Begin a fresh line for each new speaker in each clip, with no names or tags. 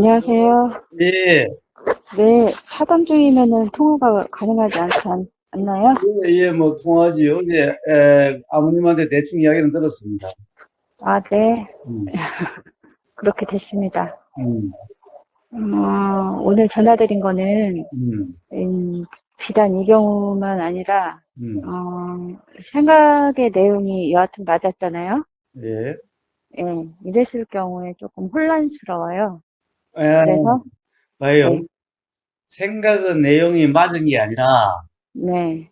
안녕하세요.
예,
네, 차단 중이면은 통화가 가능하지 않나요?
예, 뭐, 통화지. 어제, 아버님한테 대충 이야기는 들었습니다.
아, 네.
음,
그렇게 됐습니다.
음,
오늘 전화드린 거는,
음,
비단 이 경우만 아니라,
음,
생각의 내용이 여하튼 맞았잖아요.
예.
예, 이랬을 경우에 조금 혼란스러워요.
에,
그래서,
봐요.
네,
생각은 내용이 맞은 게 아니라,
네,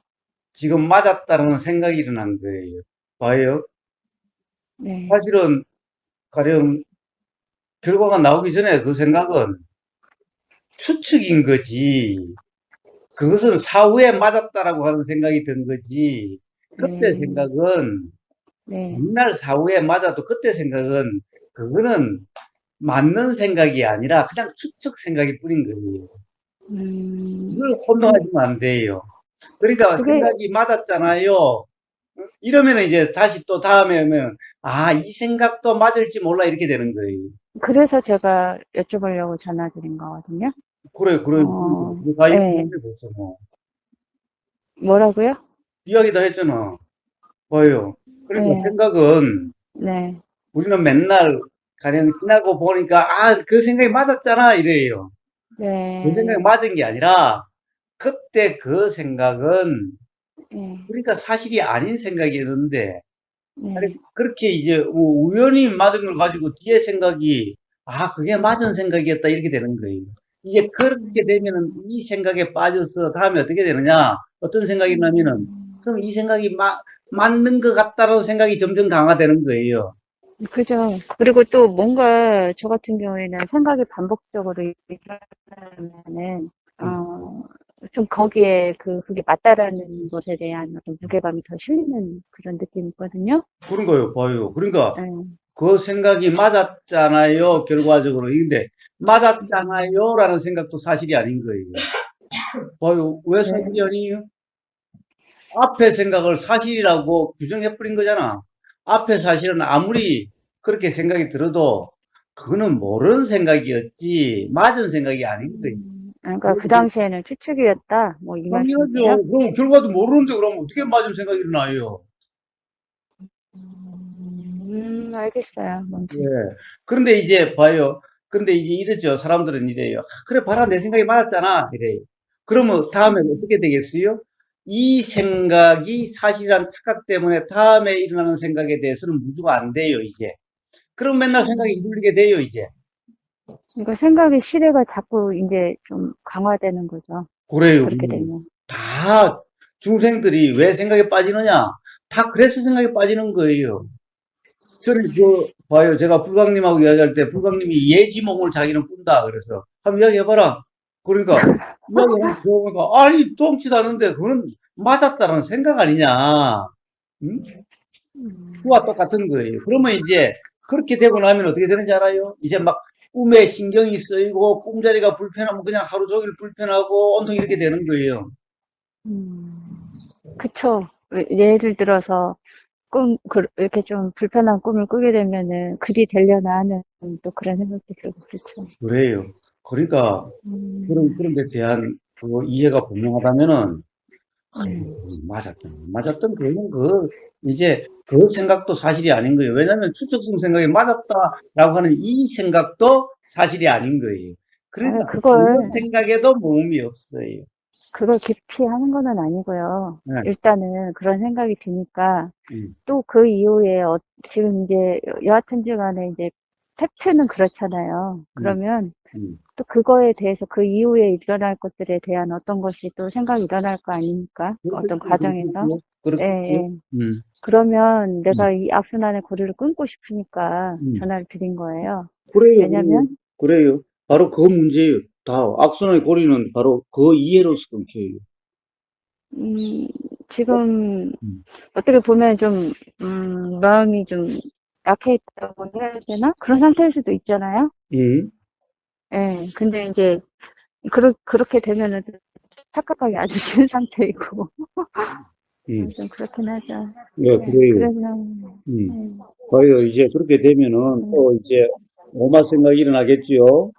지금 맞았다는 생각이 일어난 거예요. 봐요.
네,
사실은, 가령, 결과가 나오기 전에 그 생각은 추측인 거지. 그것은 사후에 맞았다라고 하는 생각이 든 거지. 그때
네,
생각은,
네,
맨날 사후에 맞아도 그때 생각은, 그거는 맞는 생각이 아니라 그냥 추측 생각일 뿐인 거예요. 이걸
그,
혼동하시면 안 돼요. 그러니까
그게,
생각이 맞았잖아요. 이러면 이제 다시 또 다음에 오면, 아, 이 생각도 맞을지 몰라 이렇게 되는 거예요.
그래서 제가 여쭤보려고 전화드린 거거든요.
그래, 그래, 다
예.
이야기했는데 벌써 뭐.
뭐라고요?
이야기 다 했잖아. 봐요. 그러니까
예.
생각은
네.
우리는 맨날 가령 지나고 보니까, 아, 그 생각이 맞았잖아 이래요. 그 생각이
네.
맞은 게 아니라, 그때 그 생각은
예.
그러니까 사실이 아닌 생각이었는데, 아니,
네.
그렇게 이제 뭐 우연히 맞은 걸 가지고 뒤에 생각이, 아, 그게 맞은 생각이었다, 이렇게 되는 거예요. 이제 그렇게 되면은 이 생각에 빠져서 다음에 어떻게 되느냐? 어떤 생각이 나면은, 그럼 이 생각이 맞는 것 같다라는 생각이 점점 강화되는 거예요.
그죠. 그리고 또 뭔가 저 같은 경우에는 생각이 반복적으로 일어나면은,
음,
좀 거기에 그게 맞다라는 것에 대한 어떤 무게감이 더 실리는 그런 느낌이 있거든요.
그런 거예요, 봐요. 그러니까
예.
그 생각이 맞았잖아요, 결과적으로. 근데
음,
맞았잖아요, 라는 생각도 사실이 아닌 거예요. 봐요. 왜 사실이
네.
아니에요? 앞에 생각을 사실이라고 규정해버린 거잖아. 앞에 사실은 아무리 그렇게 생각이 들어도 그거는 모르는 생각이었지 맞은 생각이 아닌 거예요.
그러니까 그 당시에는 추측이었다. 뭐 이 말씀이세요?
당연하죠. 그럼 결과도 모르는데 그러면 어떻게 맞은 생각이 일어나요?
알겠어요.
예.
뭔지.
그런데 이제 봐요. 근데 이제 이러죠. 사람들은 이래요. 아, 그래, 봐라. 내 생각이 맞았잖아. 이래요. 그러면 다음에 어떻게
음,
되겠어요? 이 생각이 사실이란 착각 때문에 다음에 일어나는 생각에 대해서는 무주가 안 돼요, 이제. 그럼 맨날 생각이
음.
휘둘리게 돼요, 이제.
그러니까 생각의 시대가 자꾸 이제 좀 강화되는 거죠.
그래요.
그렇게 되면.
다 중생들이 왜 생각에 빠지느냐? 다 그래서 생각에 빠지는 거예요. 전에 봐요. 제가 불광님하고 이야기할 때 불광님이 예지몽을 자기는 꾼다. 그래서 한번 이야기해봐라. 그러니까 이야기 한번 들어보니까 아니, 똥치도 않는데 그거는 맞았다는 생각 아니냐. 응? 그와
음,
똑같은 거예요. 그러면 이제 그렇게 되고 나면 어떻게 되는지 알아요? 이제 막 꿈에 신경이 쓰이고 꿈자리가 불편하면 그냥 하루 종일 불편하고 온통 이렇게 되는 거예요.
그쵸. 예를 들어서 이렇게 좀 불편한 꿈을 꾸게 되면은 글이 되려나 하는 또 그런 생각도 들고 그렇죠.
그래요. 그러니까 그런 데 대한 그 이해가 분명하다면은
네.
맞았던 그거는 이제 그 생각도 사실이 아닌 거예요. 왜냐하면 추측성 생각이 맞았다라고 하는 이 생각도 사실이 아닌 거예요.
아,
그러니까 그
그걸
생각에도 모험이 없어요.
그걸 깊이 하는 건 아니고요.
네.
일단은 그런 생각이 드니까
음,
또 그 이후에 지금 이제 여하튼지 간에 이제 팩트는 그렇잖아요.
음,
그러면
음.
또 그거에 대해서 그 이후에 일어날 것들에 대한 어떤 것이 또 생각이 일어날 거 아닙니까? 그 어떤
그렇겠죠,
과정에서.
그렇겠죠,
예,
그렇겠죠.
예.
음,
그러면
음,
내가 이 악순환의 고리를 끊고 싶으니까
음.
전화를 드린 거예요.
그래요, 그래요.
왜냐면,
그래요. 바로 그 문제예요. 다 악순환의 고리는 바로 그 이해로서 끊겨요.
음,
어?
지금
음,
어떻게 보면 좀, 마음이 좀 약해 있다고 해야 되나? 그런 상태일 수도 있잖아요.
음,
예, 근데 이제, 그렇게 되면은 착각하기 아주 쉬운 상태이고,
음.
좀 그렇긴 하죠.
예,
예,
그래요.
그래서,
음.
예,
봐요. 이제 그렇게 되면은 또 이제 오마 생각이 일어나겠지요.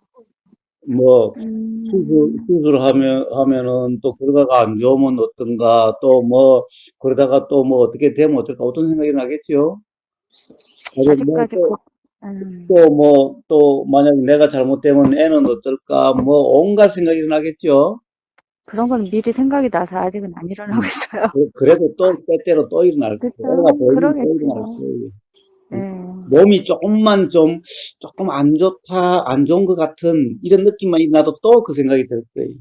뭐,
음,
하면은 또 결과가 안 좋으면 어떤가, 또 뭐, 그러다가 또 뭐 어떻게 되면 어떨까, 어떤 생각이 나겠죠? 아니, 뭐,
아직까지
또 만약에 내가 잘못되면 애는 어떨까, 뭐, 온갖 생각이 나겠죠?
그런 건 미리 생각이 나서 아직은 안 일어나고
음.
있어요.
그래도 또 때때로 또 일어날 거예요. 애가
그쵸?
보이면 또 일어날
그러겠죠.
거예요.
네.
몸이 조금 안 좋다, 안 좋은 것 같은 이런 느낌만 나도 또 그 생각이 들 거예요.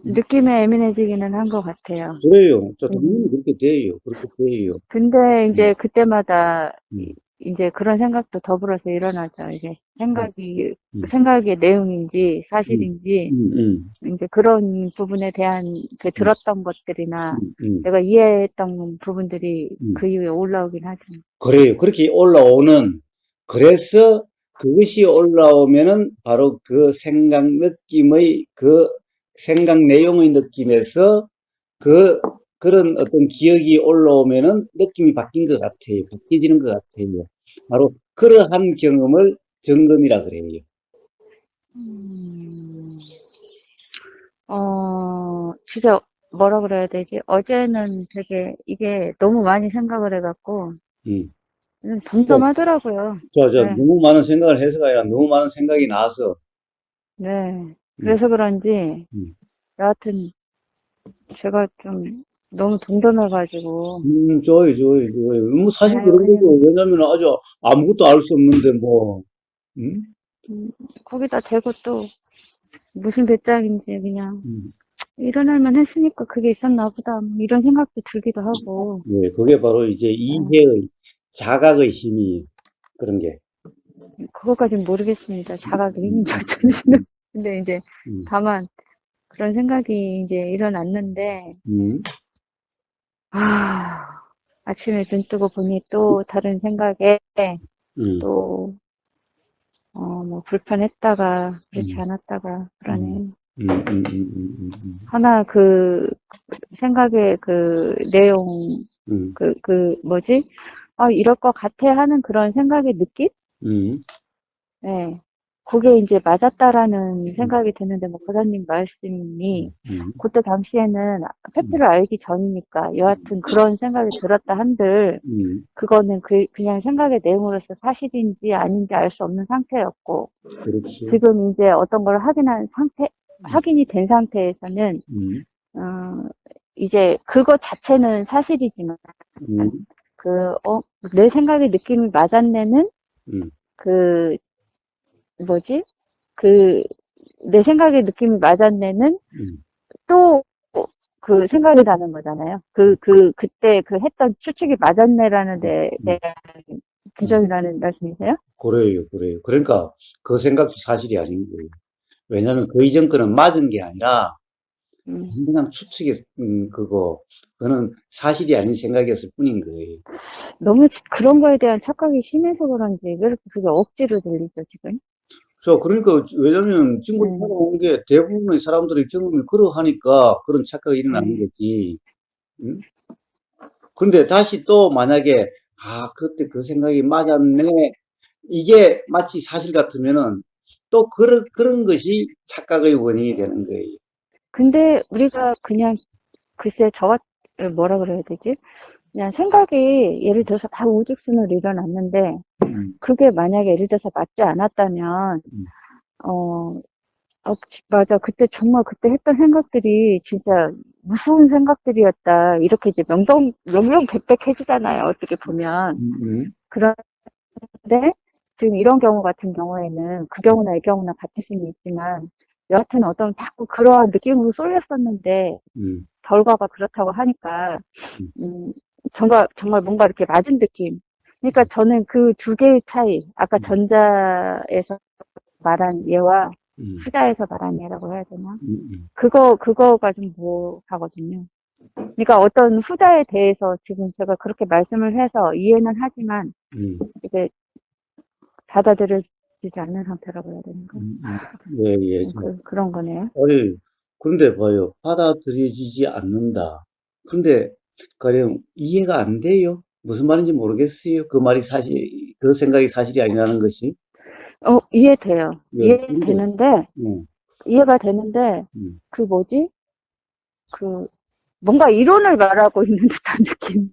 느낌에 예민해지기는 한 것 같아요.
그래요. 저 당연히
음.
그렇게 돼요. 그렇게 돼요.
근데
음,
이제 그때마다
음,
이제 그런 생각도 더불어서 일어나죠. 이제
음, 음,
생각의 내용인지
음,
사실인지
음,
이제 그런 부분에 대한 그
음,
들었던 것들이나
음,
내가 이해했던 부분들이
음.
그 이후에 올라오긴 하죠.
그래요. 그렇게 올라오는, 그래서 그것이 올라오면은 바로 그 생각 느낌의, 그 생각 내용의 느낌에서 그, 그런 어떤 기억이 올라오면은 느낌이 바뀐 것 같아요. 바뀌어지는 것 같아요. 바로 그러한 경험을 점검이라 그래요.
음, 진짜 뭐라 그래야 되지? 어제는 되게 이게 너무 많이 생각을 해갖고
음. 또,
덤덤하더라고요. 네,
너무 많은 생각을 해서가 아니라 너무 많은 생각이 나서,
네.
음,
그래서 그런지
음.
여하튼 제가 좀 너무 덤덤해가지고
좋아요, 좋아요, 좋아요. 뭐 사실
네,
그런
그냥
거죠. 왜냐면 아주 아무것도 알 수 없는데 뭐, 음?
음, 거기다 대고 또 무슨 배짱인지 그냥
음.
일어날만 했으니까 그게 있었나 보다 뭐 이런 생각도 들기도 하고
예, 그게 바로 이제
네,
이해의, 자각의 힘이 그런 게,
그것까진 모르겠습니다. 자각의
음,
힘인
음,
자체는.
음,
근데 이제
음,
다만 그런 생각이 이제 일어났는데
음,
아 아침에 눈 뜨고 보니 또 다른 생각에
음,
또 뭐 불편했다가 그렇지
음,
않았다가
음,
그러네. 하나 생각의 그 내용
음,
뭐지? 이럴 것 같아 하는 그런 생각의 느낌?
음,
예. 그게 이제 맞았다라는
음,
생각이 드는데, 뭐, 고사님 말씀이,
음,
그때 당시에는
음,
팩트를 알기 전이니까, 여하튼 그런 생각이 들었다 한들,
음,
그거는 그냥 생각의 내용으로서 사실인지 아닌지 알 수 없는 상태였고,
그렇죠.
지금 이제 어떤 걸
음,
확인이 된 상태에서는,
음,
어, 이제 그것 자체는 사실이지만,
음,
그, 내 생각의 느낌이 맞았네는
음,
그, 뭐지? 그, 내 생각의 느낌이 맞았네는
음,
또 그 생각이 나는 거잖아요. 그때 그 했던 추측이 맞았네라는 데
음,
대한
음.
부정이라는 말씀이세요?
그래요, 그래요. 그러니까 그 생각도 사실이 아닌 거예요. 왜냐하면 그 이전 거는 맞은 게 아니라
음,
그냥 그거는 사실이 아닌 생각이었을 뿐인 거예요.
너무 그런 거에 대한 착각이 심해서 그런지 왜 이렇게 그게 억지로 들리죠, 지금?
그러니까, 왜냐면 지금까지
네,
살아온 게 대부분의 사람들의 경험이 그러하니까 그런 착각이 일어나는
네.
거지. 응? 그런데 다시 또 만약에, 그때 그 생각이 맞았네. 이게 마치 사실 같으면은 또 그런 것이 착각의 원인이 되는 거예요.
근데 우리가 그냥 글쎄 뭐라 그래야 되지? 그냥 생각이 예를 들어서 다 우직순으로 일어났는데
음,
그게 만약에 예를 들어서 맞지 않았다면
음,
어, 맞아. 그때 했던 생각들이 진짜 무서운 생각들이었다. 이렇게 이제 명명백백해지잖아요. 어떻게 보면.
음,
그런데 지금 이런 경우 같은 경우에는 그 경우나 이 경우나 같을 수는 있지만 여하튼 어떤 자꾸 그러한 느낌으로 쏠렸었는데
음,
결과가 그렇다고 하니까
음,
음, 정말 뭔가 이렇게 맞은 느낌. 그러니까 저는 그 두 개의 차이, 아까
음,
전자에서 말한 예와
음,
후자에서 말한 예라고 해야 되나?
음,
그거가 좀 모호하거든요. 그러니까 어떤 후자에 대해서 지금 제가 그렇게 말씀을 해서 이해는 하지만
음,
이게 받아들여지지 않는 상태라고 해야 되는가?
예, 예.
그런 거네요.
아니, 그런데 봐요. 받아들여지지 않는다. 그런데, 가령, 이해가 안 돼요. 무슨 말인지 모르겠어요. 그 말이 사실, 그 생각이 사실이 아니라는 것이.
이해돼요.
예, 근데, 음,
이해가 되는데,
음.
그 뭐지? 그, 뭔가 이론을 말하고 있는 듯한 느낌.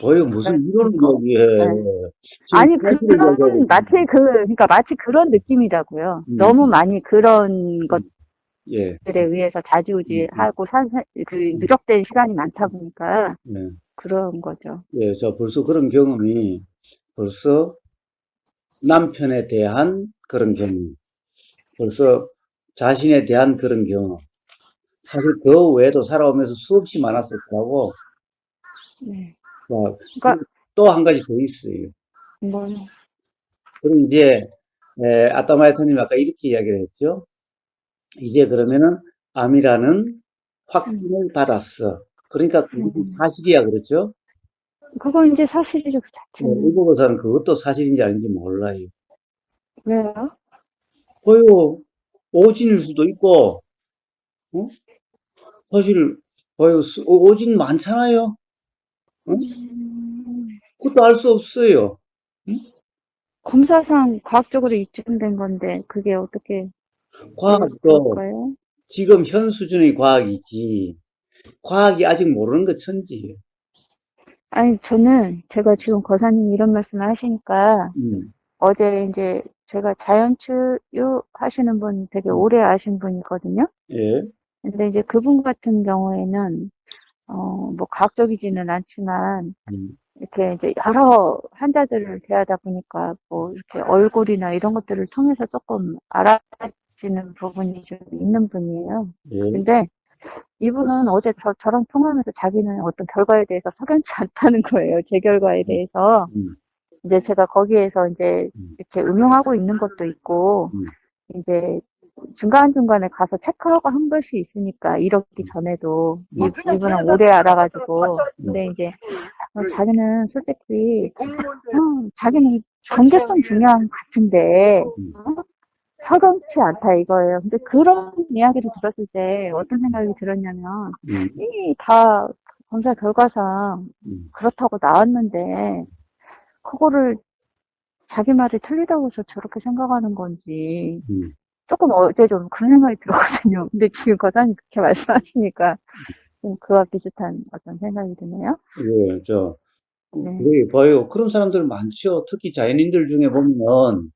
거의 무슨 이런
거.
이야기해.
네.
지금
아니,
사실을 이야기하고
그러니까 마치 그런 느낌이라고요.
있는.
너무 많이 그런
예,
것들에 의해서
음.
좌지우지하고 그
음.
누적된 시간이 많다 보니까
네.
그런 거죠.
예, 저 벌써 그런 경험이 벌써 남편에 대한 그런 경험, 벌써 자신에 대한 그런 경험. 사실 그 외에도 살아오면서 수없이 많았을 거라고.
네.
자,
그러니까,
또 한 가지 더 있어요.
뭐,
그럼 이제, 아따마이터님 아까 이렇게 이야기를 했죠. 이제 그러면은 암이라는
음,
확진을 받았어. 그러니까 그것이
음.
사실이야, 그렇죠?
그건 이제 사실이죠, 그
뭐,
자체는.
의료보사는 그것도 사실인지 아닌지 몰라요.
왜요?
봐요. 오진일 수도 있고, 어? 사실, 봐요. 오진 많잖아요. 어?
음,
그것도 알 수 없어요. 응?
검사상 과학적으로 입증된 건데, 그게 어떻게
과학도
그럴까요?
지금 현 수준의 과학이지. 과학이 아직 모르는 거 천지예요.
아니, 제가 지금 거사님 이런 말씀을 하시니까,
음,
어제 이제 제가 자연치유 하시는 분 되게
음,
오래 아신 분이거든요.
예,
근데 이제 그분 같은 경우에는, 뭐 과학적이지는 않지만,
음,
이렇게 이제 여러 환자들을 대하다 보니까, 뭐 이렇게 얼굴이나 이런 것들을 통해서 조금 알아지는 부분이 좀 있는 분이에요.
예,
근데 이분은 어제 저랑 통화하면서 자기는 어떤 결과에 대해서 석연치 않다는 거예요. 제 결과에
음,
대해서.
음,
이제 제가 거기에서 이제
음,
이렇게 응용하고 있는 것도 있고,
음,
이제 중간중간에 가서 체크하고 한 것이 있으니까, 이렇기 전에도.
음,
이분은 오래 알아가지고.
음,
근데 이제 자기는 솔직히, 자기는 경제성 중요한 것 같은데,
음,
석연치 않다 이거예요. 근데 그런 이야기를 들었을 때 어떤 생각이 들었냐면,
음,
이미 다 검사 결과상
음,
그렇다고 나왔는데, 그거를 자기 말이 틀리다고 해서 저렇게 생각하는 건지,
음.
조금 어제 좀 그런 생각이 들었거든요. 근데 지금 과장님 그렇게 말씀하시니까 좀 그와 비슷한 어떤 생각이 드네요.
예,
네.
그래, 봐요. 그런 사람들 많죠. 특히 자연인들 중에 보면,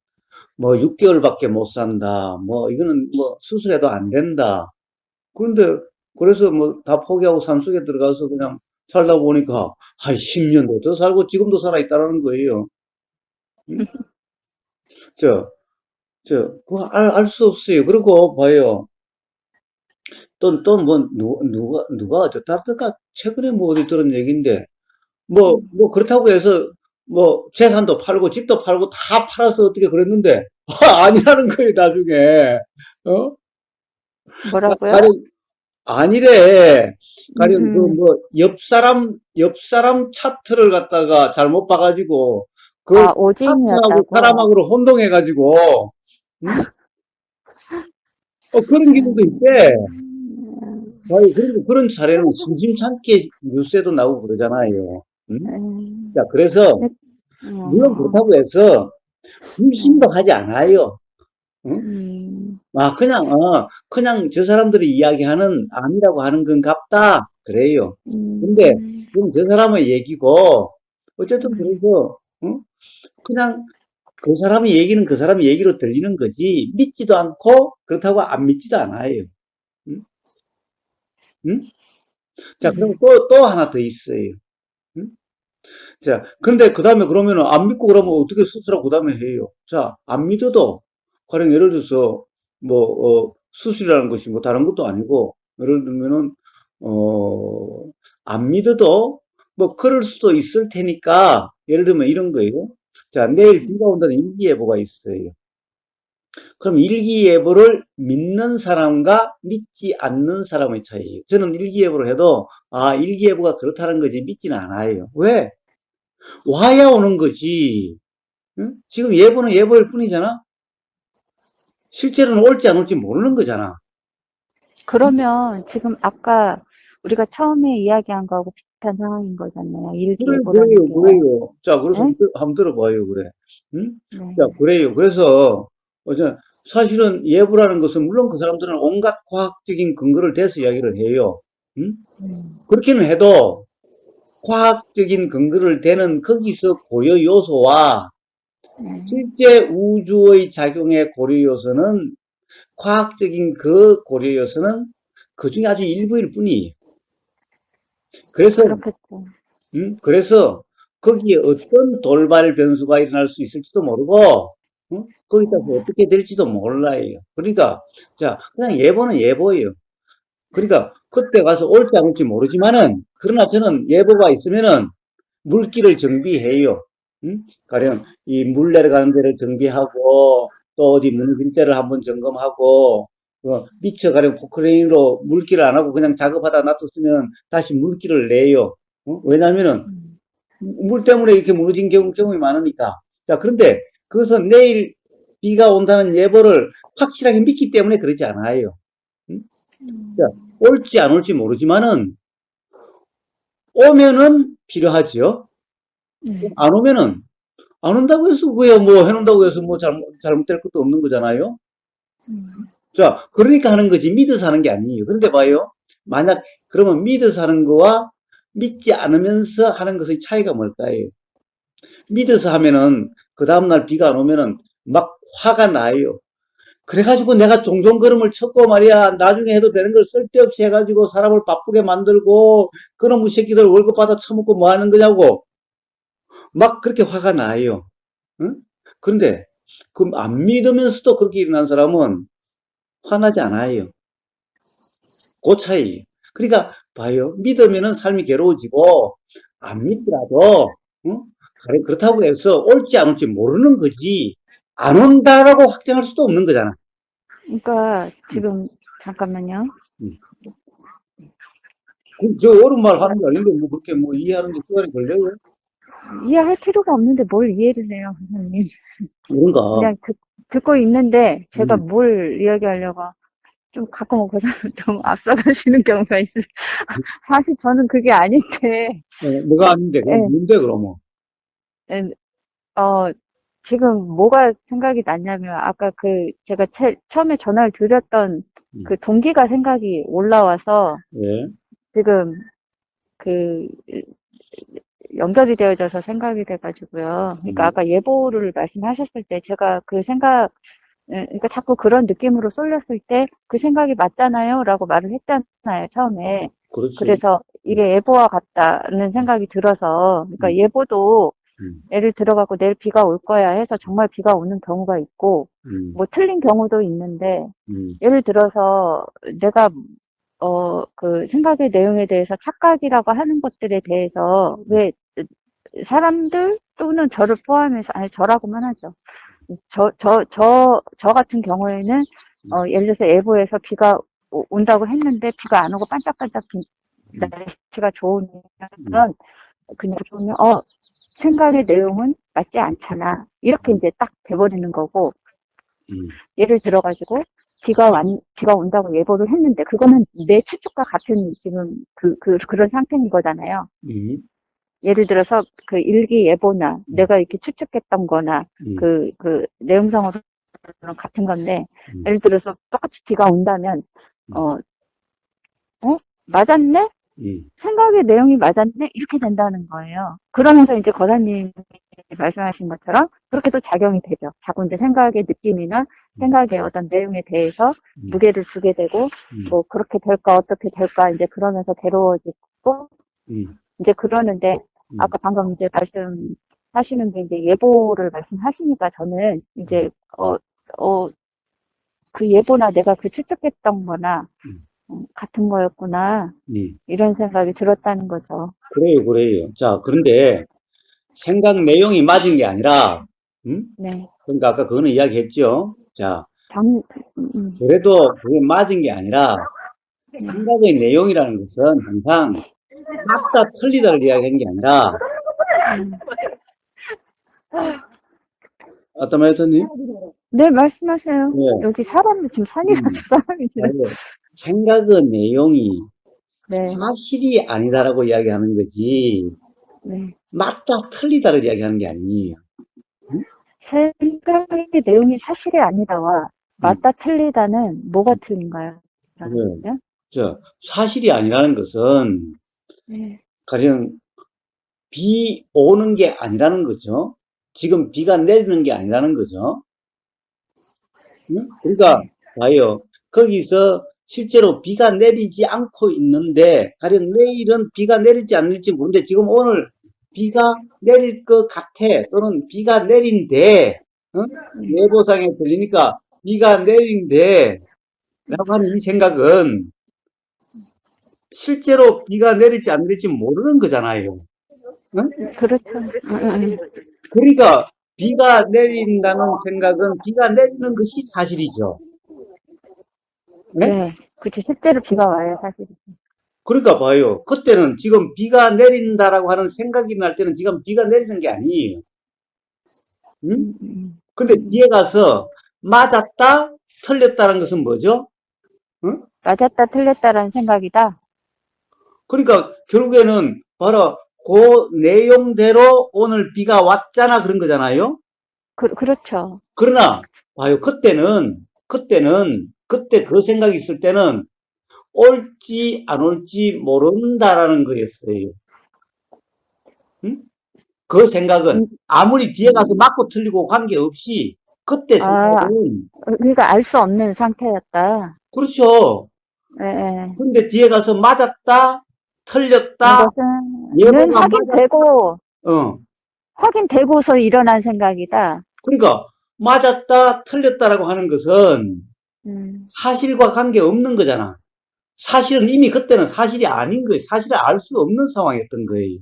뭐, 6개월밖에 못 산다. 뭐, 이거는 뭐, 수술해도 안 된다. 그런데, 그래서 뭐, 다 포기하고 산속에 들어가서 그냥 살다 보니까, 한 10년도 더 살고 지금도 살아있다라는 거예요. 응? 저, 그거 알 수 없어요. 그리고 봐요. 또 뭐, 누가 어쨌다가 최근에 뭐 어디 들은 얘기인데, 뭐, 그렇다고 해서, 뭐, 재산도 팔고, 집도 팔고, 다 팔아서 어떻게 그랬는데, 아니라는 거예요, 나중에. 어?
뭐라고요?
가령, 아니래.
음,
가령, 뭐, 옆 사람 차트를 갖다가 잘못 봐가지고, 그걸 차트하고
오진이었다고.
사람하고를 혼동해가지고, 응? 그런 경우도 있대. 아니, 그리고 그런 사례는 심심찮게 뉴스에도 나오고 그러잖아요. 응?
음,
자, 그래서,
네,
물론
어,
그렇다고 해서, 불신도
음,
하지 않아요. 응?
음,
그냥 저 사람들이 이야기하는 암이라고 하는 건 같다. 그래요. 근데,
음,
그건 저 사람의 얘기고, 어쨌든
음,
그래서, 응? 그냥 그 사람의 얘기는 그 사람의 얘기로 들리는 거지, 믿지도 않고, 그렇다고 안 믿지도 않아요. 응? 응? 자, 그리고
음.
또 하나 더 있어요. 응? 자, 근데 그 다음에 그러면은 안 믿고 그러면 어떻게 수술하고 그 다음에 해요? 자, 안 믿어도, 가령 예를 들어서, 뭐, 수술이라는 것이 뭐 다른 것도 아니고, 예를 들면은, 어, 안 믿어도, 뭐, 그럴 수도 있을 테니까, 예를 들면 이런 거예요. 자, 내일 비가 온다는 일기예보가 있어요. 그럼 일기예보를 믿는 사람과 믿지 않는 사람의 차이예요. 저는 일기예보를 해도, 일기예보가 그렇다는 거지 믿지는 않아요. 왜? 와야 오는 거지. 응? 지금 예보는 예보일 뿐이잖아. 실제로는 올지 안 올지 모르는 거잖아.
그러면 지금 아까 우리가 처음에 이야기한 거하고 비슷한 상황인 거잖아요. 일기예보라는
그래요,
게.
그래요. 자, 그래서
네?
한번 들어봐요, 그래. 응?
네.
자, 그래요. 그래서, 사실은 예보라는 것은, 물론 그 사람들은 온갖 과학적인 근거를 대서 이야기를 해요. 응?
음,
그렇게는 해도, 과학적인 근거를 대는 거기서 고려 요소와
네.
실제 우주의 작용의 고려 요소는, 과학적인 그 고려 요소는 그 중에 아주 일부일 뿐이에요. 그래서
그렇겠죠.
그래서 거기에 어떤 돌발 변수가 일어날 수 있을지도 모르고, 거기에 따라서 어떻게 될지도 몰라요. 그러니까, 자, 그냥 예보는 예보예요. 그러니까, 그때 가서 올지 안 올지 모르지만은, 그러나 저는 예보가 있으면은, 물길을 정비해요. 가령, 이 물 내려가는 데를 정비하고, 또 어디 무너질 때를 한번 점검하고, 미처 가령 포크레인으로 물길을 안 하고 그냥 작업하다 놔뒀으면 다시 물길을 내요. 왜냐면은,
음,
물 때문에 이렇게 무너진 경험이 많으니까. 자, 그런데 그것은 내일 비가 온다는 예보를 확실하게 믿기 때문에 그러지 않아요. 음? 자,
음,
올지 안 올지 모르지만은 오면은 필요하지요.
음,
안 오면은 안 온다고 해서 그야 뭐 해놓는다고 해서 뭐 잘못될 것도 없는 거잖아요.
음,
자, 그러니까 하는 거지 믿어서 하는 게 아니에요. 그런데 봐요. 만약 그러면 믿어서 하는 거와 믿지 않으면서 하는 것의 차이가 뭘까요? 믿어서 하면은 그 다음날 비가 안 오면은 막 화가 나요. 그래가지고 내가 종종 걸음을 쳤고 말이야. 나중에 해도 되는 걸 쓸데없이 해가지고 사람을 바쁘게 만들고 그놈의 새끼들 월급 받아 처먹고 뭐 하는 거냐고 막 그렇게 화가 나요. 응? 그런데 그 안 믿으면서도 그렇게 일어난 사람은 화나지 않아요. 그 차이. 그러니까 봐요. 믿으면은 삶이 괴로워지고 안 믿더라도 응? 그렇다고 해서 올지 안 올지 모르는 거지. 안 온다라고 확정할 수도 없는 거잖아.
그러니까
응,
지금 잠깐만요.
응. 저 옳은 말 하는 게 아닌데 뭐 그렇게 뭐 이해하는 데 시간이 걸려요?
이해할 필요가 없는데 뭘 이해를 해요, 선생님.
그런가?
그냥 듣고 있는데 제가
음.
뭘 이야기하려고 좀 가끔은 그 사람 좀 앞서가시는 경우가 있어요. 사실 저는 그게 아닌데,
뭐가 아닌데 그럼
예,
뭔데 그러면?
예, 어, 지금 뭐가 생각이 났냐면, 아까 그, 제가 처음에 전화를 드렸던
음.
그 동기가 생각이 올라와서,
예.
지금 그, 연결이 되어져서 생각이 돼가지고요. 그러니까
음.
아까 예보를 말씀하셨을 때 제가 그 생각, 그러니까 자꾸 그런 느낌으로 쏠렸을 때 그 생각이 맞잖아요 라고 말을 했잖아요, 처음에.
그렇지.
그래서
음.
이게 예보와 같다는 생각이 들어서, 그러니까
음.
예보도
음.
예를 들어가고 내일 비가 올 거야 해서 정말 비가 오는 경우가 있고,
음.
뭐 틀린 경우도 있는데,
음.
예를 들어서 내가, 그 생각의 내용에 대해서 착각이라고 하는 것들에 대해서 왜 사람들 또는 저를 포함해서, 아니, 저라고만 하죠. 저 같은 경우에는,
음.
예를 들어서 예보에서 비가 온다고 했는데 비가 안 오고 반짝반짝
음.
날씨가 좋으면,
음.
그냥 좋으면, 생각의 내용은 맞지 않잖아. 이렇게 이제 딱 돼버리는 거고,
음.
예를 들어가지고, 비가 온다고 예보를 했는데, 그거는 내 추측과 같은 지금 그런 상태인 거잖아요.
음.
예를 들어서 그 일기예보나
음.
내가 이렇게 추측했던 거나
음.
그 내용상으로는 같은 건데,
음.
예를 들어서 똑같이 비가 온다면,
음.
어, 맞았네?
음.
생각의 내용이 맞았네? 이렇게 된다는 거예요. 그러면서 이제 거사님이 말씀하신 것처럼 그렇게 또 작용이 되죠. 자꾸 이제 생각의 느낌이나
음.
생각의 어떤 내용에 대해서
음.
무게를 두게 되고,
음.
뭐 그렇게 될까 어떻게 될까 이제 그러면서 괴로워지고
음.
이제 그러는데,
음.
아까 방금 이제 말씀하시는 게 이제 예보를 말씀하시니까 저는
음.
이제 어, 그 예보나 내가 그 추측했던 거나
음.
같은 거였구나
음.
이런 생각이 들었다는 거죠.
그래요, 그래요. 자, 그런데 생각 내용이 맞은 게 아니라,
네.
그러니까 아까 그거는 이야기했죠. 자,
당, 음,
그래도 그게 맞은 게 아니라 생각의 내용이라는 것은 항상 맞다, 틀리다를 이야기한 게 아니라,
음.
어떤 말이었니?
네, 말씀하세요.
예,
여기 사람이 지금 산이라서
음,
사람이 지금.
아니요. 생각의 내용이
네,
사실이 아니다라고 이야기하는 거지.
네.
맞다, 틀리다를 이야기하는 게 아니에요. 응?
생각의 내용이 사실이 아니다와
응.
맞다 틀리다는 뭐가 틀린가요?
그래.
그러면?
사실이 아니라는 것은
네,
가령 비 오는 게 아니라는 거죠. 지금 비가 내리는 게 아니라는 거죠. 응? 그러니까
네,
봐요. 거기서 실제로 비가 내리지 않고 있는데 가령 내일은 비가 내릴지 안 내릴지 모르는데 지금 오늘 비가 내릴 것 같아 또는 비가 내린대 어? 예보상에 들리니까 비가 내린대 라고 하는 이 생각은 실제로 비가 내릴지 안 내릴지 모르는 거잖아요. 응?
그렇죠.
그러니까 비가 내린다는 생각은 비가 내리는 것이 사실이죠. 네?
네, 그치. 실제로 비가 와요, 사실.
그러니까 봐요. 그때는 지금 비가 내린다라고 하는 생각이 날 때는 지금 비가 내리는 게 아니에요. 응?
음, 음,
근데 뒤에 가서 맞았다, 틀렸다는 것은 뭐죠? 응?
맞았다, 틀렸다라는 생각이다.
그러니까 결국에는 바로 그 내용대로 오늘 비가 왔잖아 그런 거잖아요.
그렇죠.
그러나 봐요. 그때 그 생각이 있을 때는 올지 안 올지 모른다라는 거였어요. 응? 그 생각은
음,
아무리 뒤에 가서 맞고 틀리고 관계없이 그때
아,
생각은
그러니까 알 수 없는 상태였다.
그렇죠.
예, 예.
근데 뒤에 가서 맞았다,
는
틀렸다,
것은
예보가 맞았다, 어.
확인되고서 일어난 생각이다.
그러니까 맞았다, 틀렸다라고 하는 것은
음,
사실과 관계없는 거잖아. 사실은 이미 그때는 사실이 아닌 거예요. 사실을 알 수 없는 상황이었던 거예요.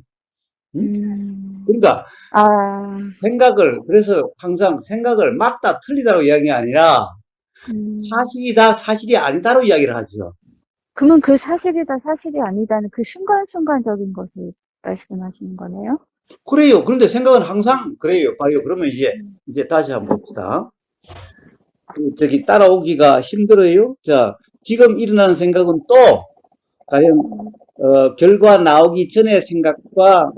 응?
음,
그러니까
아,
그래서 항상 생각을 맞다, 틀리다로 이야기가 아니라
음.
사실이다, 사실이 아니다로 이야기를 하죠.
그러면 그 사실이다, 사실이 아니다는 그 순간순간적인 것을 말씀하시는 거네요?
그래요. 그런데 생각은 항상 그래요. 봐요. 그러면
음,
이제 다시 한번 봅시다. 저기 따라오기가 힘들어요. 자, 지금 일어나는 생각은 또, 가령, 결과 나오기 전의 생각과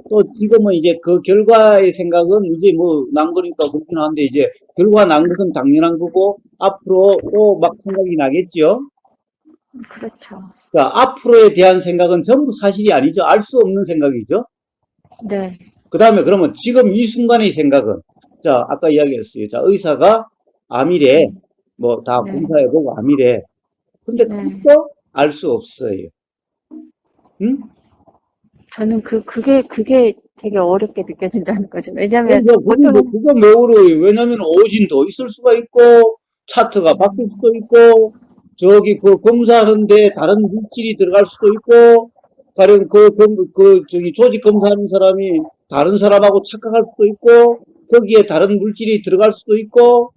또 지금은 이제 그 결과의 생각은 이제 뭐 난 거니까 그렇긴 한데 이제 결과 난 것은 당연한 거고 앞으로 또 막 생각이 나겠죠.
그렇죠.
자, 앞으로에 대한 생각은 전부 사실이 아니죠. 알 수 없는 생각이죠.
네,
그 다음에 그러면 지금 이 순간의 생각은, 자, 아까 이야기했어요. 자, 의사가 암이래.
음,
뭐, 다
네,
검사해보고 암이래. 근데
네.
그것도 알 수 없어요. 응?
저는 그게 되게 어렵게 느껴진다는 거죠. 왜냐면,
그러니까
보통은,
그거 왜 어려워요? 왜냐면 오진도 있을 수가 있고, 차트가 바뀔
음,
수도 있고, 저기 그 검사하는데 다른 물질이 들어갈 수도 있고, 가령 저기 조직 검사하는 사람이 다른 사람하고 착각할 수도 있고, 거기에 다른 물질이 들어갈 수도 있고,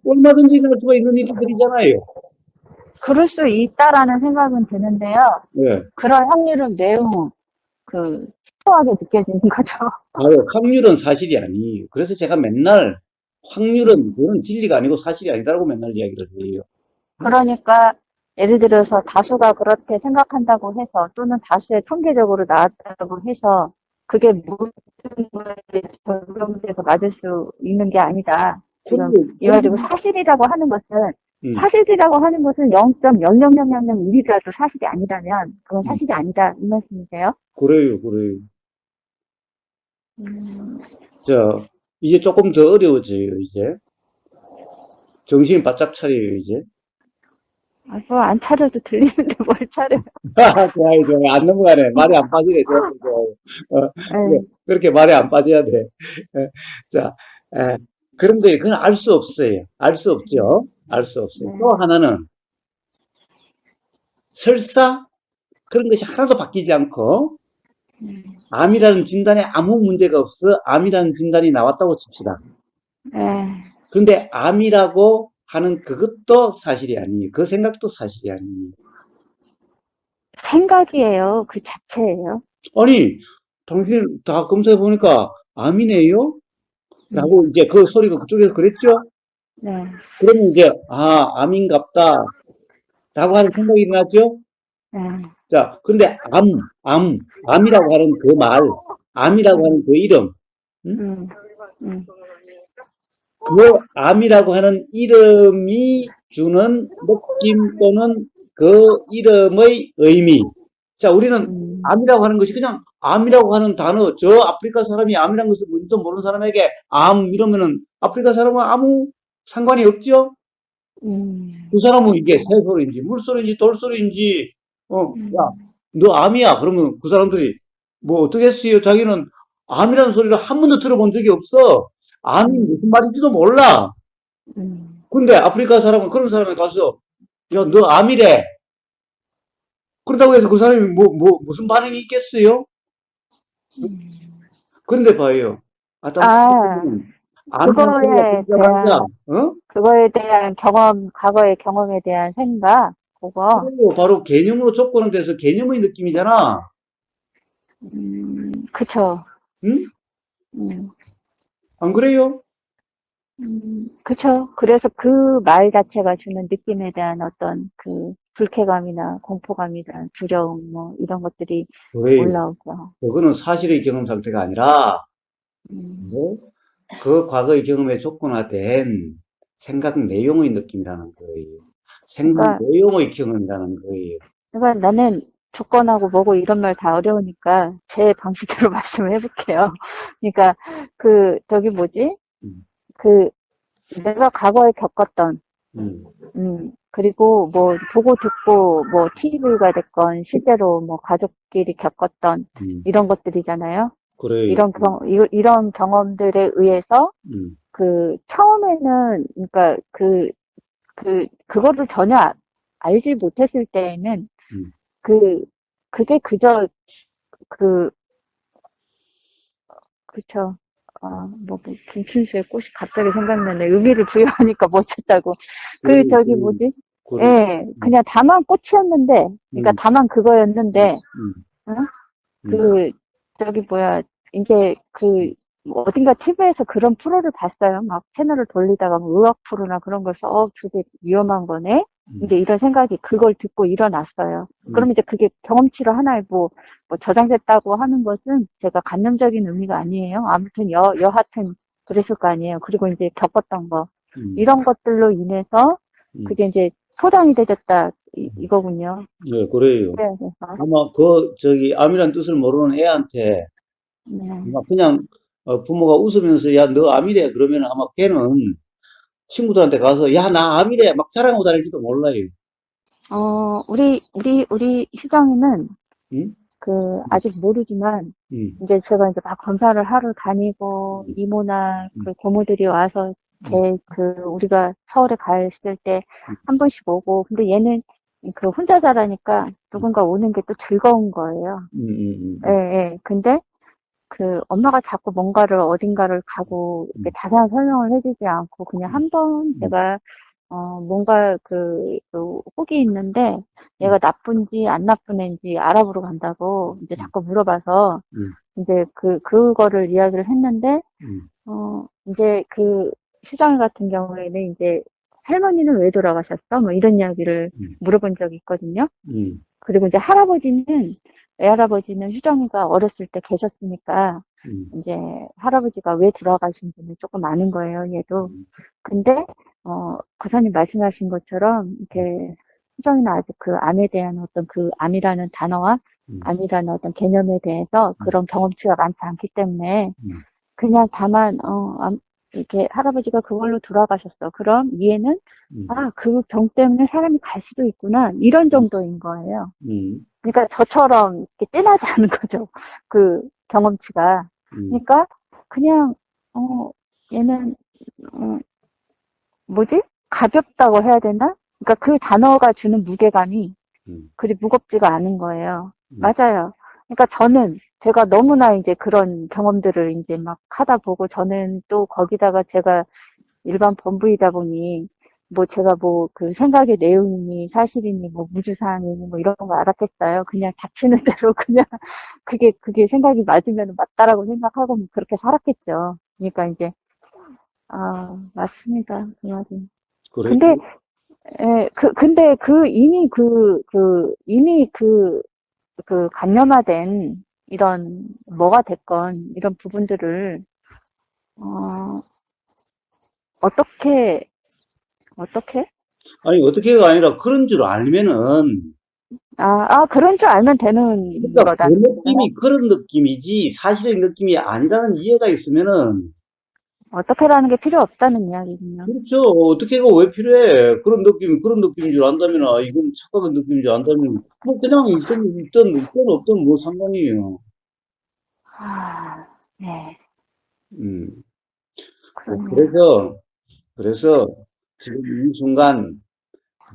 얼마든지 일어날 수가 있는 일들이잖아요.
그럴 수 있다라는 생각은 드는데요.
예.
그런 확률은 매우, 소소하게 느껴지는 거죠.
바로 확률은 사실이 아니에요. 그래서 제가 맨날 확률은 그건 진리가 아니고 사실이 아니다라고 맨날 이야기를 해요. 응?
그러니까 예를 들어서 다수가 그렇게 생각한다고 해서 또는 다수의 통계적으로 나왔다고 해서 그게 모든 거에 적용돼서 맞을 수 있는 게 아니다. 지금 이 말이고
그리고,
사실이라고 하는 것은 0.0000001이라도 사실이 아니라면 그건
음,
사실이 아니다 이 말씀이세요?
그래요.
음,
자, 이제 조금 더 어려워져요, 이제. 정신이 바짝 차려요, 이제.
뭐안 차려도 들리는데 뭘 차려?
좋아요. 안 넘어가네. 말이 안 빠지네. 좋아요. 그래,
네,
그렇게 말이 안 빠져야 돼. 자, 에, 그런데 그건 알 수 없어요. 알 수 없죠. 알 수 없어요. 또
네,
하나는 설사 그런 것이 하나도 바뀌지 않고
네,
암이라는 진단에 아무 문제가 없어 암이라는 진단이 나왔다고 칩시다.
네.
그런데 암이라고 하는 그것도 사실이 아니에요. 그 생각도 사실이 아니에요.
생각이에요. 그 자체예요.
아니, 당신 다 검사해 보니까 암이네요?
음,
라고 이제 그 소리가 그쪽에서 그랬죠?
네,
그러면 이제, 아, 암인갑다. 라고 하는 생각이 나죠?
네.
자, 근데 암이라고 하는 그 말, 암이라고
음,
하는 그 이름, 응?
음, 음,
그 암이라고 하는 이름이 주는 느낌 또는 그 이름의 의미. 자, 우리는
음,
암이라고 하는 것이 그냥 암이라고 하는 단어, 저 아프리카 사람이 암이라는 것을 뭔지도 모르는 사람에게 암 이러면은 아프리카 사람은 아무 상관이 없죠? 그 사람은 이게
그쵸.
새소리인지 물소리인지 돌소리인지, 야,
음,
너 암이야. 그러면 그 사람들이 뭐 어떻게 했어요? 자기는 암이라는 소리를 한 번도 들어본 적이 없어. 암이 무슨
음,
말인지도 몰라.
음,
근데 아프리카 사람은 그런 사람에 가서, 야, 너 암이래. 그렇다고 해서 그 사람이 무슨 반응이 있겠어요?
음.
그런데 봐요. 아, 딴
아,
사람은 암이라는 소리가 들려간다. 어?
그거에 대한 경험, 과거의 경험에 대한 생각, 그거,
그리고 바로 개념으로 촉구는 돼서 개념의 느낌이잖아.
그쵸.
응?
음,
안 그래요?
그쵸. 그래서 그 말 자체가 주는 느낌에 대한 어떤 그 불쾌감이나 공포감이나 두려움, 뭐, 이런 것들이
그래요.
올라오죠.
그거는 사실의 경험 상태가 아니라,
음,
뭐, 그 과거의 경험에 촉구화된 생각 내용의 느낌이라는 거예요. 생각
그러니까,
내용의 경험이라는 거예요.
그러니까 나는 조건하고 뭐고 이런 말 다 어려우니까 제 방식대로 말씀을 해볼게요. 그러니까 저기 뭐지?
음,
그 내가 과거에 겪었던
음,
그리고 뭐 보고 듣고 뭐 TV가 됐건 실제로 뭐 가족끼리 겪었던
음,
이런 것들이잖아요.
그래요.
이런 경험들에 의해서
음,
처음에는 그러니까 그거를 전혀 알지 못했을 때에는
음,
그 그게 그저 그 그쵸. 김춘수의 꽃이 갑자기 생각나네. 의미를 부여하니까 멋졌다고.
그래요.
저기
그래요.
뭐지?
그래요.
예,
음,
그냥 다만 꽃이었는데, 그러니까
음,
다만
음,
그거였는데,
음,
응?
음,
그, 저기 뭐야, 이제 어딘가 TV에서 그런 프로를 봤어요. 막 채널을 돌리다가 뭐 의학 프로나 그런 걸 써, 저게 위험한 거네?
음,
이제 이런 생각이 그걸 듣고 일어났어요.
음,
그럼 이제 그게 경험치로 하나의 뭐 저장됐다고 하는 것은 제가 간접적인 의미가 아니에요. 아무튼 여하튼 그랬을 거 아니에요. 그리고 이제 겪었던 거.
음,
이런 것들로 인해서
음.
그게 이제 소장이 되졌다, 이거군요.
네, 그래요.
그래서,
아마 암이란 뜻을 모르는 애한테
네.
아마 그냥 부모가 웃으면서 야, 너 암이래. 그러면 아마 걔는 친구들한테 가서 야, 나 암이래. 막 자랑하고 다닐지도 몰라요.
우리 시장이는
응?
아직 모르지만,
응,
이제 제가 이제 막 검사를 하러 다니고,
응,
이모나
응,
고모들이 와서
응,
우리가 서울에 갔을 때
응,
한 번씩 오고, 근데 얘는 혼자 자라니까
응,
누군가 오는 게 또 즐거운 거예요.
응,
예,
응,
예. 근데 엄마가 자꾸 뭔가를 어딘가를 가고, 이렇게
응,
자세한 설명을 해주지 않고, 그냥
응,
한 번
응,
제가 뭔가 혹이 있는데
응,
얘가 나쁜지 안 나쁜 애인지 알아보러 간다고 이제
응,
자꾸 물어봐서
응,
이제 그거를 이야기를 했는데,
응,
이제 수정이 같은 경우에는 이제 할머니는 왜 돌아가셨어? 뭐 이런 이야기를
응,
물어본 적이 있거든요.
응,
그리고 이제 외할아버지는 수정이가 어렸을 때 계셨으니까
응,
이제 할아버지가 왜 돌아가신지는 조금 아는 거예요, 얘도.
응,
근데, 고사님 말씀하신 것처럼, 이렇게, 수정이는 아직 암에 대한 어떤 암이라는 단어와
응,
암이라는 어떤 개념에 대해서
응,
그런 경험치가 많지 않기 때문에,
응,
그냥 다만, 이렇게 할아버지가 그걸로 돌아가셨어. 그럼 얘는,
응,
아, 그 병 때문에 사람이 갈 수도 있구나. 이런 정도인 거예요.
응,
그러니까 저처럼 이렇게 떼나지 않은 거죠. 경험치가.
응,
그러니까 그냥 얘는 어, 뭐지? 가볍다고 해야 되나? 그러니까 그 단어가 주는 무게감이
응,
그리 무겁지가 않은 거예요.
응,
맞아요. 그러니까 제가 너무나 이제 그런 경험들을 이제 막 하다 보고 저는 또 거기다가 제가 일반 본부이다 보니 뭐 제가 뭐 생각의 내용이니 사실이니 뭐 무주사항이니 뭐 이런 거 알았겠어요. 그냥 닥치는 대로 그냥 그게 생각이 맞으면 맞다라고 생각하고 뭐 그렇게 살았겠죠. 그러니까 이제 맞습니다. 그 말이.
그래.
근데 근데 이미 이미 그 간념화된 이런 뭐가 됐건 이런 부분들을 어, 어떻게 어떻게
아니, 어떻게가 아니라 그런 줄 알면은,
그런 줄 알면 되는
그러니까 그
거다는 건가요?
느낌이 그런 느낌이지, 사실의 느낌이 아니라는 이해가 있으면은,
어떻게라는 게 필요 없다는 이야기군요.
그렇죠. 어떻게가 왜 필요해? 그런 느낌인 줄 안다면, 이건 착각의 느낌인 줄 안다면, 뭐, 그냥 있든 없든 뭐 상관이에요.
네,
음.
그러네요.
그래서, 지금 이 순간,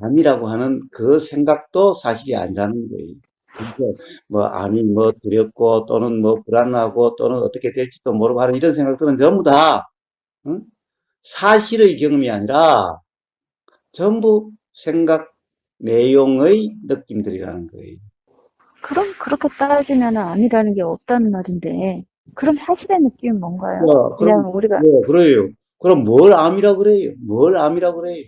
암이라고 하는 그 생각도 사실이 아니라는 거예요. 그래서 뭐 암이 뭐 두렵고 또는 뭐 불안하고 또는 어떻게 될지도 모르고 하는 이런 생각들은 전부 다 응? 사실의 경험이 아니라 전부 생각 내용의 느낌들이라는 거예요.
그럼 그렇게 따지면 아니라는 게 없다는 말인데, 그럼 사실의 느낌은 뭔가요?
자, 그럼
그냥 우리가
그래요. 그럼 뭘 암이라 그래요? 뭘 암이라 그래요?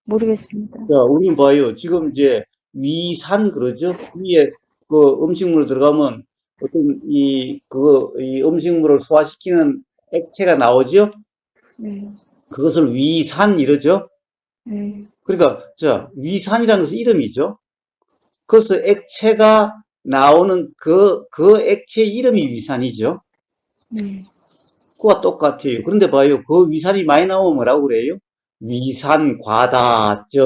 모르겠습니다.
자, 우리 봐요. 지금 이제 위산 그러죠? 위에 그 음식물 들어가면 어떤 이 음식물을 소화시키는 액체가 나오죠?
네,
그것을 위산 이러죠?
네,
그러니까, 자, 위산이라는 것은 이름이죠? 그래서 액체가 나오는 그 액체 이름이 위산이죠?
네.
그와 똑같아요. 그런데 봐요. 그 위산이 많이 나오면 뭐라고 그래요? 위산 과다증,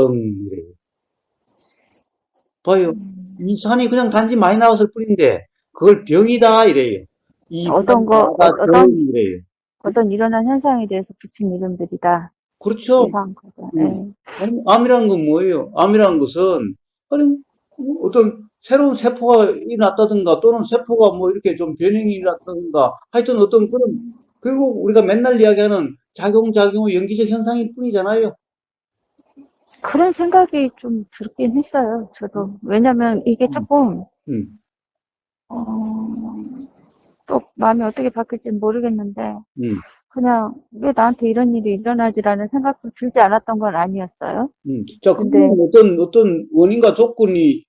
이래요. 봐요. 이 산이 그냥 단지 많이 나왔을 뿐인데, 그걸 병이다, 이래요. 이산
어떤 거,
과다증, 이래요.
어떤 일어난 현상에 대해서 붙인 이름들이다.
그렇죠?
이상한 거죠.
음.
네.
아니, 암이라는 건 뭐예요? 암이라는 것은, 아니, 어떤 새로운 세포가 일어났다든가, 또는 세포가 뭐 이렇게 좀 변형이 일어났다든가, 하여튼 어떤 그런, 결국 우리가 맨날 이야기하는 작용의 연기적 현상일 뿐이잖아요.
그런 생각이 좀 들긴 했어요. 저도. 왜냐면 이게
음,
조금,
음,
어, 또 마음이 어떻게 바뀔지 모르겠는데,
음,
그냥 왜 나한테 이런 일이 일어나지라는 생각도 들지 않았던 건 아니었어요.
자,
근데,
그거는 어떤 원인과 조건이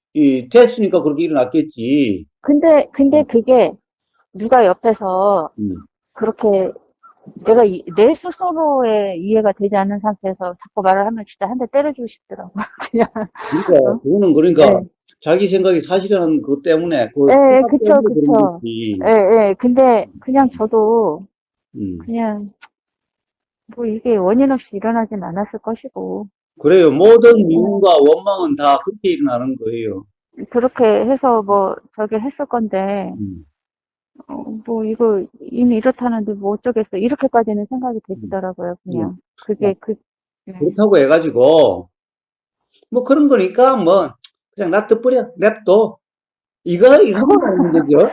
됐으니까 그렇게 일어났겠지.
근데 그게 누가 옆에서
음.
그렇게 내 스스로의 이해가 되지 않는 상태에서 자꾸 말을 하면 진짜 한 대 때려주고 싶더라고요. 그냥,
그러니까,
어?
그거는 그러니까,
예,
자기 생각이 사실이라는 것 때문에, 그
예,
생각
그쵸,
때문에 그런
그쵸. 예,
거지.
예. 근데 그냥 저도
음.
그냥 뭐 이게 원인 없이 일어나진 않았을 것이고,
그래요. 모든
예,
미움과 원망은 다 그렇게 일어나는 거예요.
그렇게 해서 뭐 저기 했을 건데,
음.
뭐 이거 이미 이렇다는데 뭐 어쩌겠어. 이렇게까지는 생각이
음.
되시더라고요,
음.
그냥.
자,
그게 예.
그렇다고 해가지고, 뭐 그런 거니까, 뭐, 그냥 놔둬버려. 냅둬. 이거
그거,
하는 문제죠.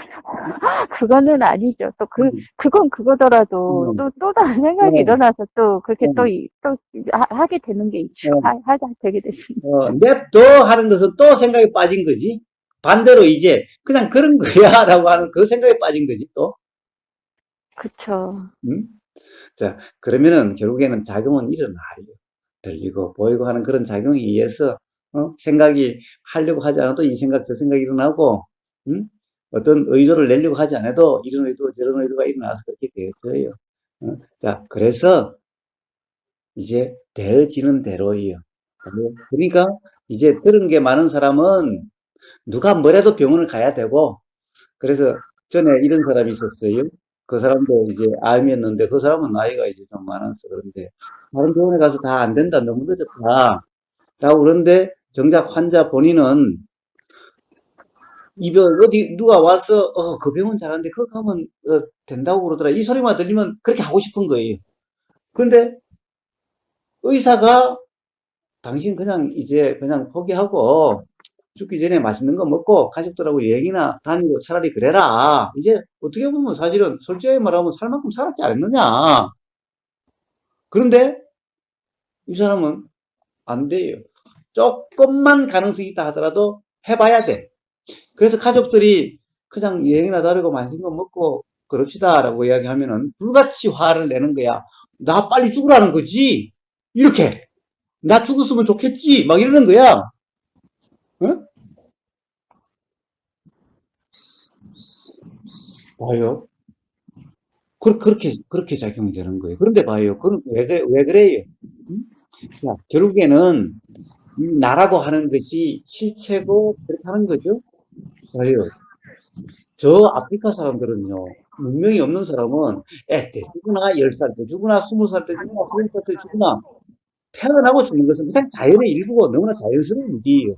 그거는 아니죠. 또
음.
그건 그거더라도
음.
또 다른 생각이
어,
일어나서 또 그렇게
어,
하게 되는 게 있죠.
어.
되게 되시는.
냅둬 하는 것은 또 생각에 빠진 거지. 반대로 이제 그냥 그런 거야 라고 하는 그 생각에 빠진 거지 또.
그쵸.
음? 자, 그러면은 결국에는 작용은 일어나요. 들리고 보이고 하는 그런 작용에 의해서 생각이 하려고 하지 않아도 이 생각 저 생각이 일어나고 어떤 의도를 내려고 하지 않아도 이런 의도 저런 의도가 일어나서 그렇게 되어져요. 자, 그래서 이제 되어지는 대로예요. 그러니까 이제 들은 게 많은 사람은 누가 뭐래도 병원을 가야 되고, 그래서 전에 이런 사람이 있었어요. 그 사람도 이제 암이었는데, 그 사람은 나이가 이제 좀 많아서 그런데, 다른 병원에 가서 다 안 된다, 너무 늦었다. 라고 그러는데, 정작 환자 본인은 이병, 어디, 누가 와서, 그 병원 잘하는데, 그거 가면, 된다고 그러더라. 이 소리만 들리면 그렇게 하고 싶은 거예요. 그런데 의사가 당신 그냥 이제 그냥 포기하고, 죽기 전에 맛있는 거 먹고 가족들하고 여행이나 다니고 차라리 그래라. 이제 어떻게 보면 사실은 솔직히 말하면 살 만큼 살았지 않느냐. 그런데 이 사람은 안 돼요. 조금만 가능성이 있다 하더라도 해봐야 돼. 그래서 가족들이 그냥 여행이나 다니고 맛있는 거 먹고 그럽시다라고 이야기하면은 불같이 화를 내는 거야. 나 빨리 죽으라는 거지. 이렇게. 나 죽었으면 좋겠지. 막 이러는 거야. 어? 봐요. 그렇게 작용이 되는 거예요. 그런데 봐요. 그럼 왜 그래요? 음? 자, 결국에는 이 나라고 하는 것이 실체고 그렇게 하는 거죠. 봐요. 저 아프리카 사람들은요, 문명이 없는 사람은 때 죽으나 10살 때 죽으나 20살 때 죽으나 30살 때 죽으나 태어나고 죽는 것은 그냥 자연의 일부고 너무나 자연스러운 일이에요.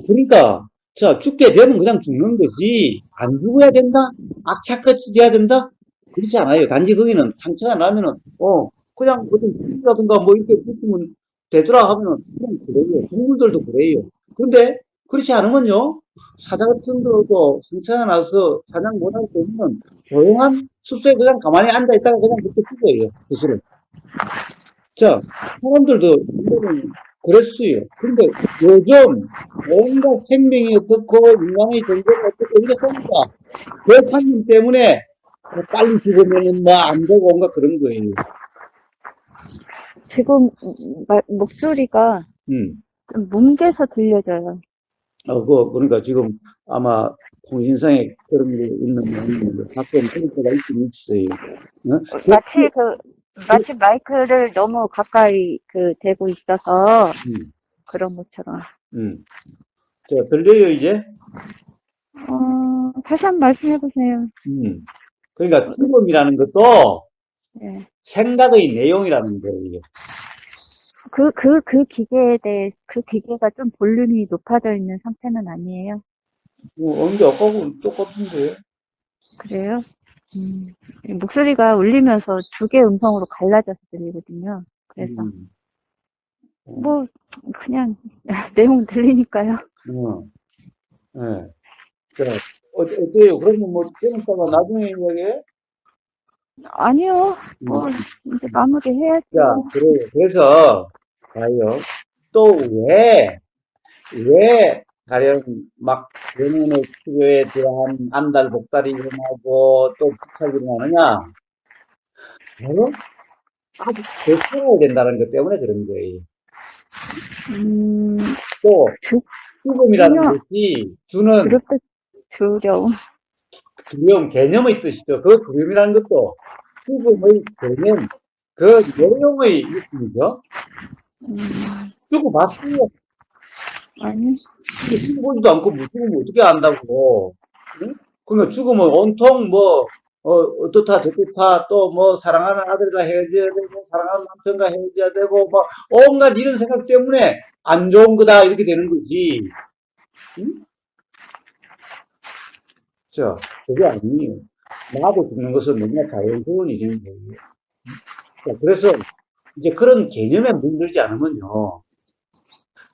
그러니까 자 죽게 되면 그냥 죽는 거지 안 죽어야 된다? 악착같이 돼야 된다? 그렇지 않아요. 단지 거기는 상처가 나면은 그냥 어떤 뿔이라든가 뭐 이렇게 붙이면 되더라 하면은 그냥 그래요. 동물들도 그래요. 근데 그렇지 않으면요. 사자 같은 경우도 상처가 나서 사냥 못할 때는 조용한 숲속에 그냥 가만히 앉아 있다가 그냥 그렇게 죽어요. 스스로. 자, 사람들도 옛날에는 그랬어요. 근데 요즘 온갖 생명이 어떻고 인간의 존재가 어떻고 이게 뭡니까? 그 관념 때문에 빨리 죽으면은 뭐 안 되고 온갖 그런 거예요.
지금 목소리가
음.
좀 뭉개서 들려져요.
그러니까 지금 아마 통신상에 그런 게 있는 모양인데 가끔 그럴 때가 있긴 있어요. 어?
마치 마치 마이크를 너무 가까이 대고 있어서
음,
그런 것처럼.
음. 자, 들려요, 이제?
다시 한 번 말씀해 보세요.
그러니까 죽음이라는 것도
예.
생각의 내용이라는 거예요.
그 기계에 대해, 그 기계가 좀 볼륨이 높아져 있는 상태는 아니에요.
언제 아까하고 똑같은데.
그래요? 이 목소리가 울리면서 두 개 음성으로 갈라져서 들리거든요. 그래서,
음, 어,
뭐, 그냥, 내용 들리니까요.
어, 예. 자, 어때요? 그러면 뭐, 좀 이따가 나중에 이야기해?
아니요,
음,
뭐, 이제
음.
마무리
자,
해야죠.
그래요. 그래서, 봐요. 또 가령 막 연인의 필요에 대한 안달복달이 일어나고 또 부착이 일어나느냐? 바로 아직 더 살아야 된다는 것 때문에 그런 거예요.
음,
또, 죽음이라는
전혀
것이 주는
두렵다, 두려움.
두려움, 개념의 뜻이죠. 그 두려움이라는 것도 죽음의 개념, 그 내용의 느낌이죠.
음,
죽어봤어요.
아니,
근데 죽어보지도 않고 뭐 죽으면 어떻게 안다고. 응? 그러니까 죽으면 온통 뭐, 어떻다 저떻다 또 뭐 사랑하는 아들과 헤어져야 되고 사랑하는 남편과 헤어져야 되고 막 온갖 이런 생각 때문에 안 좋은 거다 이렇게 되는 거지. 응? 자, 그게 아니에요. 나하고 죽는 것은 너무나 자연스러운 일인 거예요. 자, 그래서 이제 그런 개념에 물들지 않으면요.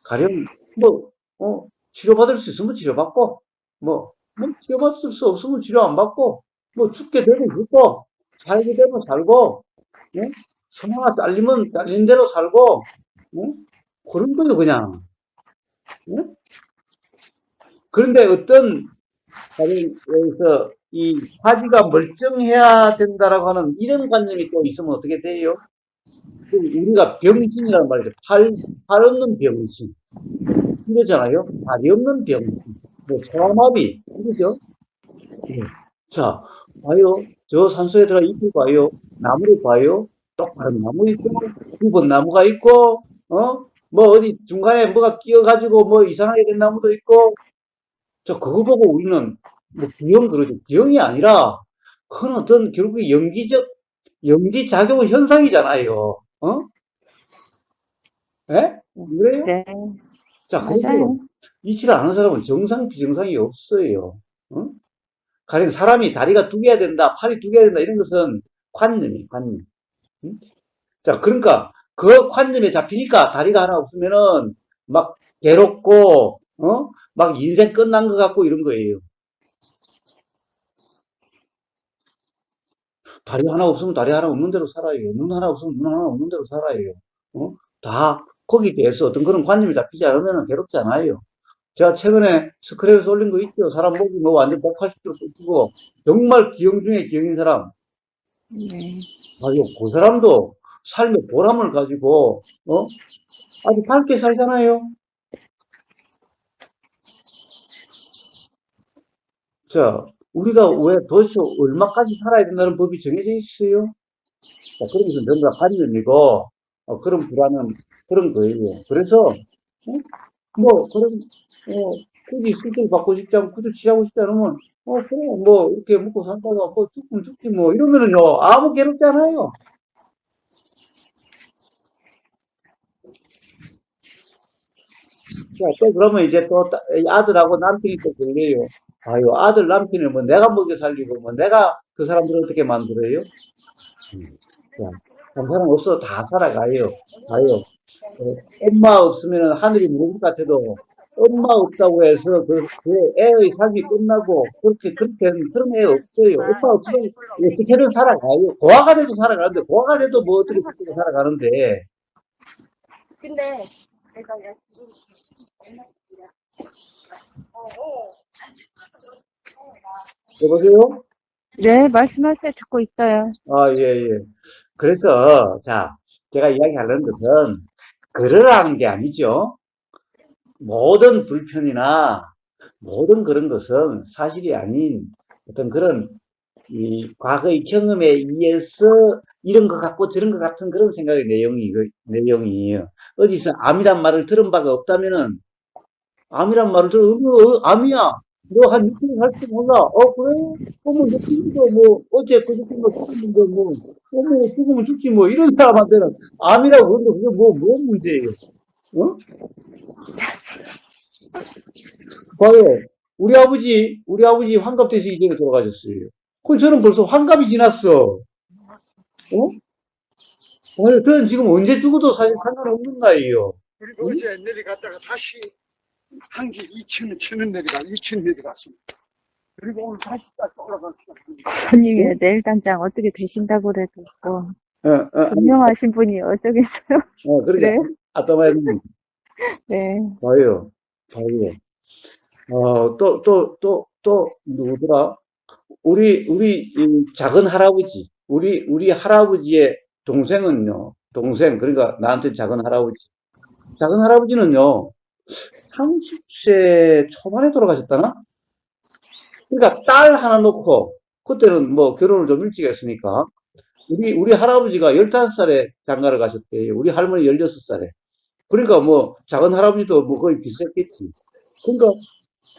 가령, 뭐, 치료받을 수 있으면 치료받고, 치료받을 수 없으면 치료 안 받고, 뭐, 죽게 되면 죽고, 살게 되면 살고, 응? 소나가 잘리면 잘린 대로 살고, 응? 그런 거예요, 그냥. 응? 그런데 가령, 여기서 이 화지가 멀쩡해야 된다라고 하는 이런 관념이 또 있으면 어떻게 돼요? 우리가 병신이라는 말이죠. 팔 없는 병신. 이거잖아요. 발이 없는 병신. 뭐, 소아마비. 이거죠. 네. 자, 봐요. 저 산소에 들어 잎을 봐요. 나무를 봐요. 똑바른 나무 있고, 굽은 나무가 있고, 뭐 어디 중간에 뭐가 끼어가지고 뭐 이상하게 된 나무도 있고, 그거 보고 우리는 뭐 비형 그러죠. 비형이 아니라, 그건 어떤 결국에 연기작용 현상이잖아요. 예? 안 그래요?
네,
자, 그래서
맞아요.
이치를 아는 사람은 정상, 비정상이 없어요. 어? 가령 사람이 다리가 두 개야 된다, 팔이 두 개야 된다, 이런 것은 관념이에요, 관념. 응? 자, 그러니까 그 관념에 잡히니까 다리가 하나 없으면은 막 괴롭고, 막 인생 끝난 것 같고 이런 거예요. 다리 하나 없으면 다리 하나 없는 대로 살아요. 눈 하나 없으면 눈 하나 없는 대로 살아요. 다 거기에 대해서 어떤 그런 관념이 잡히지 않으면 괴롭지 않아요. 제가 최근에 스크랩에서 올린 거 있죠. 사람 목이 뭐 완전 180도로 꺾이고 정말 기형 중에 기형인 사람.
네.
아유, 그 사람도 삶의 보람을 가지고 아주 밝게 살잖아요. 자, 우리가 왜 도대체 얼마까지 살아야 된다는 법이 정해져 있어요? 자, 그런 것은 전부 다 관념이고, 그런 불안은 그런 거예요. 그래서, 그럼, 굳이 수술 받고 싶지 않고, 굳이 취하고 싶지 않으면, 그래, 뭐, 이렇게 먹고 살다가, 죽으면 죽지, 뭐, 이러면은요, 아무 괴롭지 않아요. 자, 또 그러면 이제 또 아들하고 남편이 또 걸려요. 아유, 아들, 남편을 뭐 내가 먹여 살리고, 뭐 내가 그 사람들을 어떻게 만들어요? 자, 한 사람 없어도 다 살아가요. 가요. 엄마 없으면 하늘이 무너질 것 같아도 엄마 없다고 해서 그 애의 삶이 끝나고 그렇게 그런 애 없어요. 엄마 없으면 어떻게든 살아가요. 고아가 돼도 살아가는데 고아가 돼도 뭐 어떻게 살아가는데
근데 내가
여보세요?
네, 말씀하세요. 듣고 있어요.
아, 예, 예. 그래서 자 제가 이야기하려는 것은 그러라는 게 아니죠. 모든 불편이나 모든 그런 것은 사실이 아닌 어떤 그런 이 과거의 경험에 의해서 이런 것 같고 저런 것 같은 그런 생각의 내용이에요. 어디서 암이란 말을 들은 바가 없다면은 암이란 말을 들어 암이야. 너 한 6개월 할지 몰라. 그래? 뭐 죽기도 뭐 어제 그저께 뭐 죽었는데 죽으면 죽지 뭐 이런 사람한테는 암이라고 그러는데 그게 뭔 문제예요? 어? 봐요. 우리 아버지 환갑돼서 이전에 돌아가셨어요. 그럼 저는 벌써 환갑이 지났어. 어? 저는 지금 언제 죽어도 사실 상관없는 나이에요.
그리고
응?
어제 내려갔다가 다시 한기 2천 내려가 2천 내려갔습니다. 그리고 오늘 다시 딱 올라갔습니다.
부모님이 내일 당장 어떻게 되신다고 그래도 또
아니,
분명하신 분이 어쩌겠어요?
그러니까,
그래요?
아따마님,
네.
봐요. 봐요. 또, 누구더라? 우리 작은 할아버지, 우리 할아버지의 동생, 그러니까 나한테 작은 할아버지. 작은 할아버지는요, 30세 초반에 돌아가셨다나? 그러니까 딸 하나 놓고, 그때는 뭐 결혼을 좀 일찍 했으니까, 우리 할아버지가 15살에 장가를 가셨대요. 우리 할머니 16살에. 그러니까 뭐, 작은 할아버지도 뭐 거의 비슷했겠지. 그러니까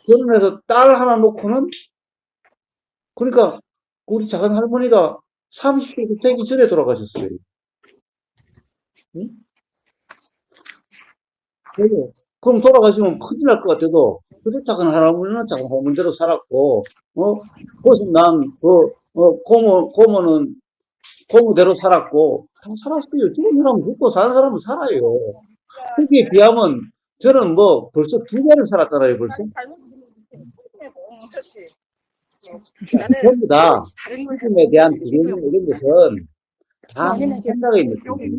결혼해서 딸 하나 놓고는, 그러니까 우리 작은 할머니가 30세 되기 전에 돌아가셨어요. 응? 그래요. 그럼 돌아가시면 큰일 날 것 같아도, 그래 작은 할아버지는 작은 할머니대로 살았고, 그것은 고모는 고모대로 살았고, 다 살았어요. 죽은 사람은 죽고 사는 사람은 살아요. 거기에 비하면 저는 뭐 벌써 2배를 살았잖아요, 벌써. 전부 다 죽음에 대한 두려움 이런 것은 다 생각의 느낌이에요.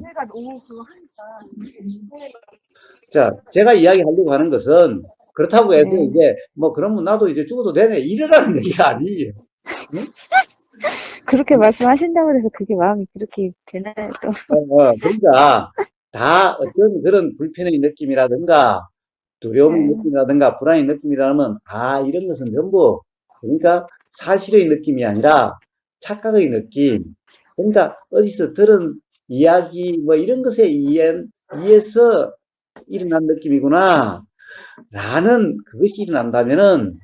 자, 제가 이야기하려고 하는 것은 그렇다고 해서
네.
이제 뭐 그러면 나도 이제 죽어도 되네 이러라는 얘기가 아니에요. 응?
그렇게 말씀하신다고 해서 그게 마음이 그렇게 되나요, 또?
그러니까 다 어떤 그런 불편의 느낌이라든가 두려움의
네.
느낌이라든가 불안의 느낌이라면 이런 것은 전부 그러니까 사실의 느낌이 아니라 착각의 느낌. 그러니까 어디서 들은 이야기 뭐 이런 것에 의해서 일어난 느낌이구나 라는 그것이 일어난다면은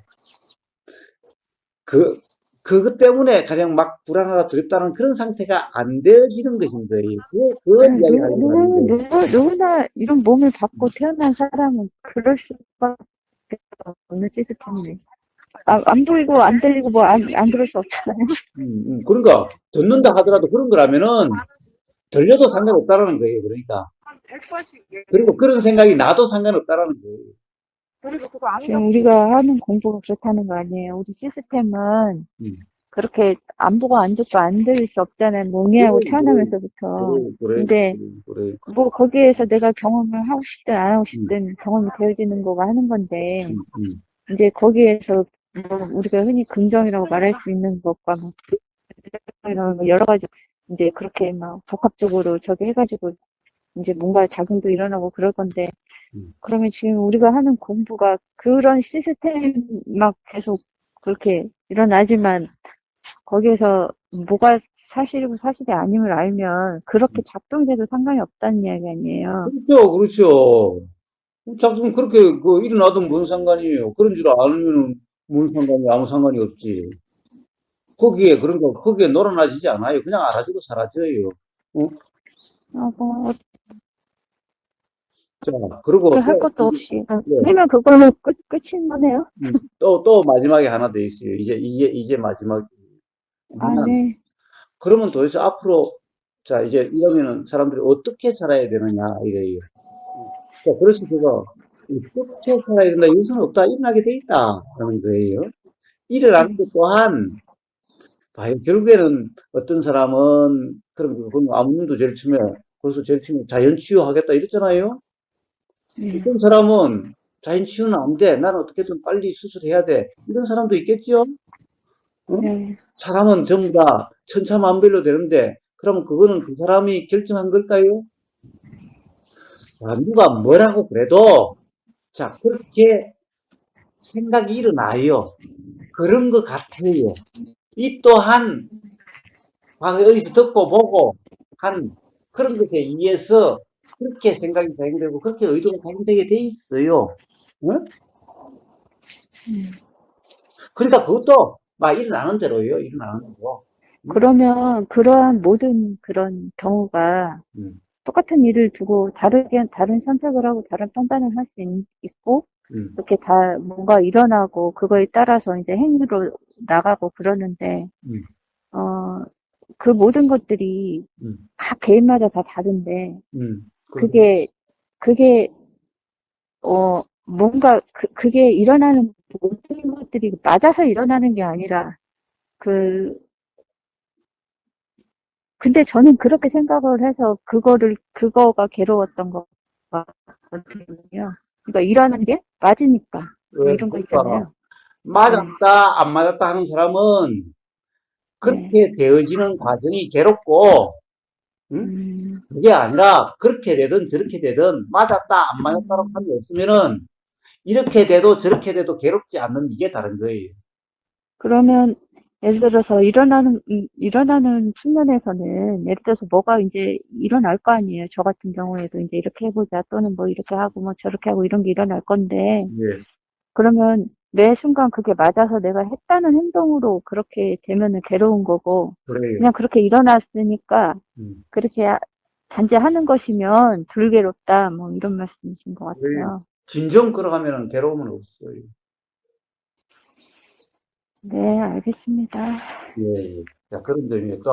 그 그것 때문에 가령 막 불안하다 두렵다는 그런 상태가 안 되어지는 것인 거예요. 그걸
아니,
이야기하려고 하는 거예요.
누구나 이런 몸을 받고 태어난 사람은 그럴 수밖에 없는 시스템이네. 안 보이고 안 들리고 뭐 안 그럴 수 없잖아요.
그러니까 듣는다 하더라도 그런 거라면은 들려도 상관없다라는 거예요. 그러니까 그리고 그런 생각이 나도 상관없다라는 거예요.
지금 우리가 하는 공부가 그렇다는 거 아니에요. 우리 시스템은
음,
그렇게 안 보고 안 듣고 안 들릴 수 없잖아요.
그래,
몽해하고
그래,
태어나면서부터.
그래, 그래,
근데
그래, 그래.
뭐 거기에서 내가 경험을 하고 싶든 안 하고
음,
싶든 경험이 되어지는 거가 하는 건데
음, 음,
이제 거기에서 뭐 우리가 흔히 긍정이라고 말할 수 있는 것과 뭐 부정이라고 뭐 여러 가지 이제 그렇게 막 복합적으로 저기 해가지고 이제 뭔가 작용도 일어나고 그럴 건데
음.
그러면 지금 우리가 하는 공부가 그런 시스템 막 계속 그렇게 일어나지만 거기에서 뭐가 사실이고 사실이 아님을 알면 그렇게 작동돼도 상관이 없다는 이야기 아니에요.
그렇죠, 그렇죠. 작품 그렇게 일어나도 뭔 상관이에요. 그런 줄 알면 뭔 상관이 아무 상관이 없지. 거기에 놀아나지지 않아요. 그냥 알아주고 사라져요. 어?
뭐
자, 그리고
어떻게 할
또,
것도 없이
네,
하면 그걸로 끝인 거네요.
또 마지막에 하나 더 있어요. 이제 마지막.
아,
뭐냐면,
네.
그러면 도대체 앞으로, 자, 이제 이러면은 사람들이 어떻게 살아야 되느냐, 이래요. 자, 그래서 제가, 어떻게 살아야 된다, 여기서는 없다, 일어나게 돼 있다, 하는 거예요. 일어나는 것 또한, 봐요. 결국에는 어떤 사람은, 그건 아무님도 제일 처음에, 그래서 제일 처음에 자연치유하겠다 이랬잖아요.
네.
어떤 사람은 자연치유는 안 돼. 나는 어떻게든 빨리 수술해야 돼. 이런 사람도 있겠죠? 어?
네.
사람은 전부 다 천차만별로 되는데, 그러면 그거는 그 사람이 결정한 걸까요? 아, 누가 뭐라고 그래도, 자, 그렇게 생각이 일어나요. 그런 것 같아요. 이 또한, 어디서 듣고 보고 한 그런 것에 의해서 그렇게 생각이 작용되고, 그렇게 의도가 작용되게 돼 있어요. 응?
음.
그러니까 그것도 막 일어나는 대로예요. 일어나는 대로. 응?
그러면 그러한 모든 그런 경우가
응,
똑같은 일을 두고 다른 선택을 하고 다른 판단을 할 수 있고,
응,
이렇게 다 뭔가 일어나고, 그거에 따라서 이제 행위로 나가고 그러는데,
응,
어, 그 모든 것들이
응,
각 개인마다 다 다른데,
응.
그게, 그게, 뭔가, 그게 일어나는 모든 것들이 맞아서 일어나는 게 아니라, 그, 근데 저는 그렇게 생각을 해서 그거가 괴로웠던 것 같거든요. 그러니까 일어나는 게 맞으니까. 뭐 이런 거
그러니까
있잖아요. 네,
맞았다, 안 맞았다 하는 사람은
네.
그렇게 되어지는 과정이 괴롭고, 응?
음,
그게 아니라 그렇게 되든 저렇게 되든 맞았다, 안 맞았다라고 하는 게 없으면은 이렇게 돼도 저렇게 돼도 괴롭지 않는 이게 다른 거예요.
그러면 예를 들어서 일어나는 측면에서는 예를 들어서 뭐가 이제 일어날 거 아니에요. 저 같은 경우에도 이제 이렇게 해보자 또는 뭐 이렇게 하고 뭐 저렇게 하고 이런 게 일어날 건데
예,
그러면 매 순간 그게 맞아서 내가 했다는 행동으로 그렇게 되면은 괴로운 거고
그래요.
그냥 그렇게 일어났으니까
음,
그렇게 단지 하는 것이면 덜 괴롭다 뭐 이런 말씀이신 것
그래요.
같아요.
진정 걸어가면은 괴로움은 없어요.
네, 알겠습니다.
예. 자, 그런 점에 또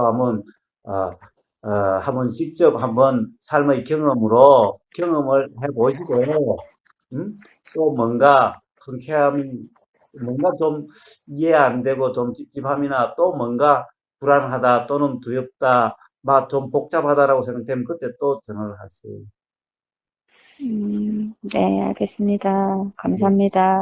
아, 한번 직접 한번 삶의 경험을 해보시고, 또 뭔가 흔쾌함이, 뭔가 좀 이해 안 되고 좀 찝찝함이나 또 뭔가 불안하다 또는 두렵다, 막 좀 복잡하다라고 생각되면 그때 또 전화를 하세요.
네, 알겠습니다.
예.
감사합니다.